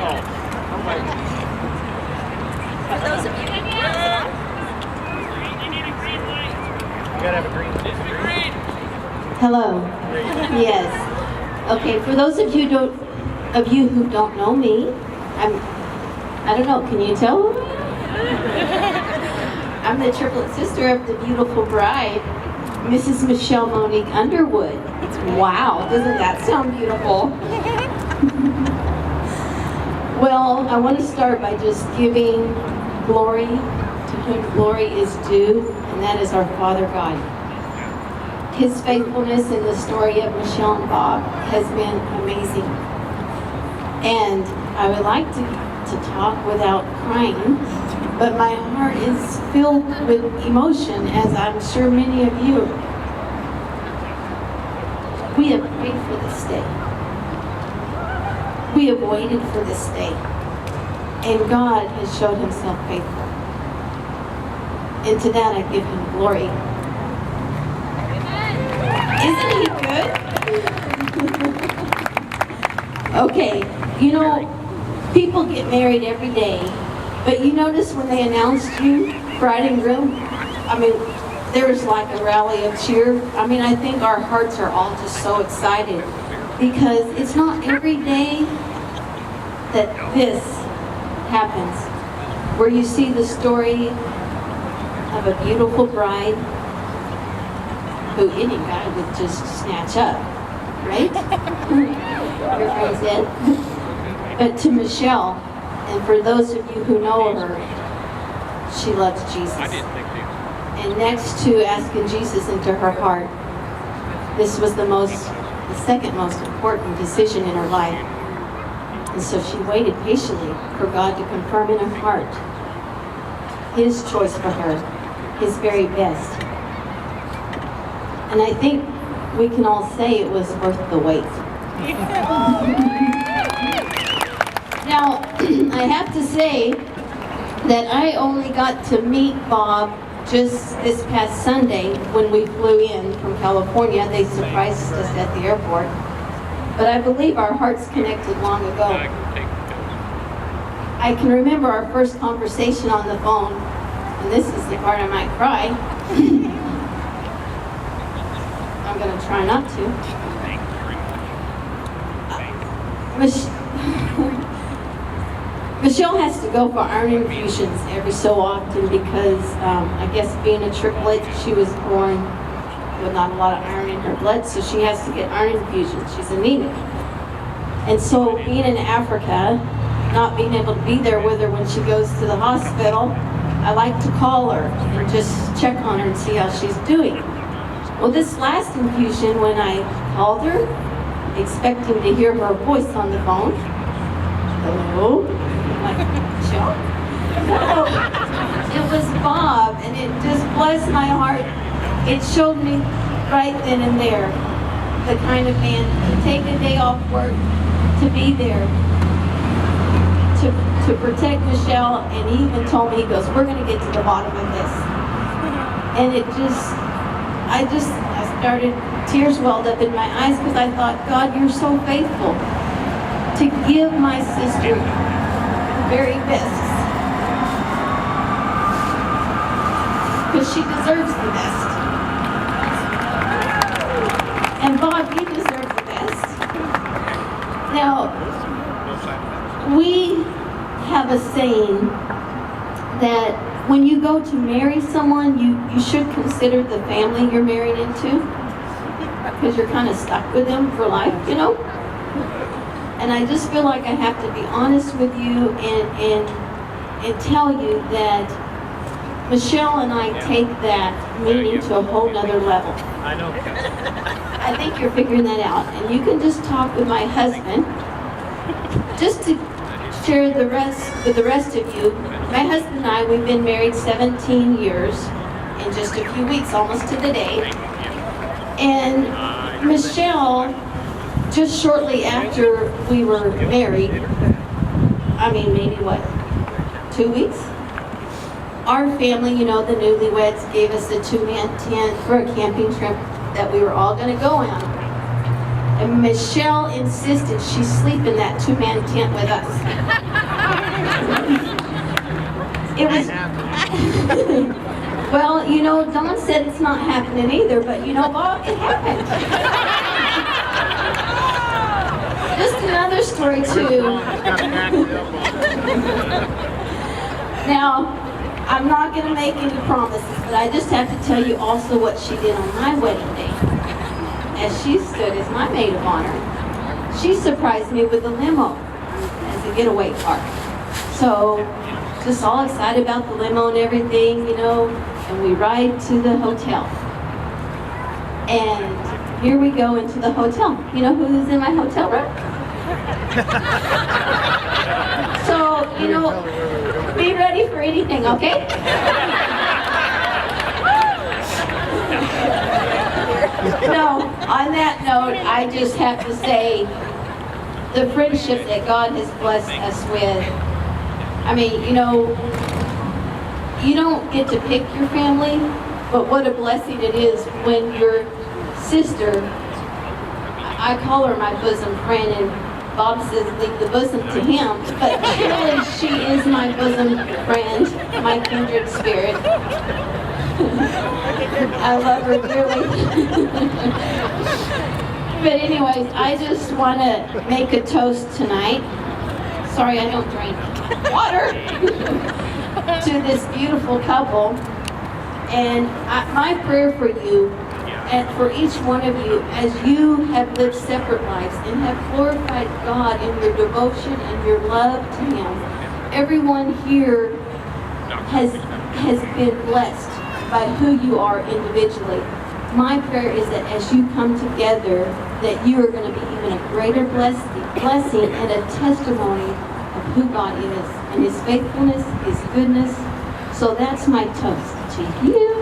For those of you who gotta have a green. Hello. Yes. Okay. For those of you who don't know me, I don't know. Can you tell who I am? I'm the triplet sister of the beautiful bride, Mrs. Michelle Monique Underwood. Wow, doesn't that sound beautiful? Well, I want to start by just giving glory to whom glory is due, and that is our Father God. His faithfulness in the story of Michelle and Bob has been amazing. And I would like to talk without crying, but my heart is filled with emotion, as I'm sure many of you. We have prayed for this day. We have waited for this day. And God has showed himself faithful. And to that I give him glory. Isn't he good? Okay, you know, people get married every day, but you notice when they announced you, bride and groom, I mean, there's like a rally of cheer. I mean, I think our hearts are all just so excited because it's not every day that this happens, where you see the story of a beautiful bride who any guy would just snatch up, right? Your friend said. But to Michelle, and for those of you who know her, she loves Jesus. And next to asking Jesus into her heart, this was the second most important decision in her life. And so she waited patiently for God to confirm in her heart his choice for her, his very best. And I think we can all say it was worth the wait. Now, I have to say that I only got to meet Bob just this past Sunday when we flew in from California. They surprised us at the airport. But I believe our hearts connected long ago. I can remember our first conversation on the phone, and this is the part I might cry. I'm going to try not to. Michelle has to go for iron infusions every so often because I guess being a triplet, she was born with not a lot of iron in her blood, so she has to get iron infusions. She's anemic. And so being in Africa, not being able to be there with her when she goes to the hospital, I like to call her and just check on her and see how she's doing. Well, this last infusion, when I called her, expecting to hear her voice on the phone, hello? I'm like, Michelle? No, it was Bob, and it just blessed my heart. It showed me right then and there the kind of man to take a day off work to be there, to protect Michelle, and he even told me, he goes, we're going to get to the bottom of this. And it just, I started, tears welled up in my eyes because I thought, God, you're so faithful to give my sister the very best. Because she deserves the best. And Bob, you deserve the best. Now, we have a saying that when you go to marry someone, you should consider the family you're married into, because you're kind of stuck with them for life, you know? And I just feel like I have to be honest with you and tell you that Michelle and I take that meaning to a whole nother level. I know. I think you're figuring that out. And you can just talk with my husband, just to share the rest with the rest of you. My husband and I, we've been married 17 years in just a few weeks, almost to the day. And Michelle, just shortly after we were married, I mean maybe what, 2 weeks? Our family, you know, the newlyweds, gave us a 2-man tent for a camping trip that we were all going to go on. And Michelle insisted she sleep in that two-man tent with us. It was, well, you know, Dawn said it's not happening either, but you know, Bob, it happened. Just another story too. Now, I'm not going to make any promises, but I just have to tell you also what she did on my wedding day. As she stood as my maid of honor, she surprised me with a limo as a getaway car. So, just all excited about the limo and everything, you know, and we ride to the hotel. And here we go into the hotel. You know who's in my hotel room? So, you know, be ready for anything, okay? No, on that note, I just have to say the friendship that God has blessed us with. I mean, you know, you don't get to pick your family, but what a blessing it is when your sister, I call her my bosom friend, and Bob says leave the bosom to him, but really she is my bosom friend, my kindred spirit. I love her dearly. But anyways, I just want to make a toast tonight. Sorry, I don't drink water. To this beautiful couple. And my prayer for you and for each one of you, as you have lived separate lives and have glorified God in your devotion and your love to Him, everyone here has been blessed by who you are individually. My prayer is that as you come together, that you are going to be even a greater blessing and a testimony of who God is and His faithfulness, His goodness. So that's my toast to you.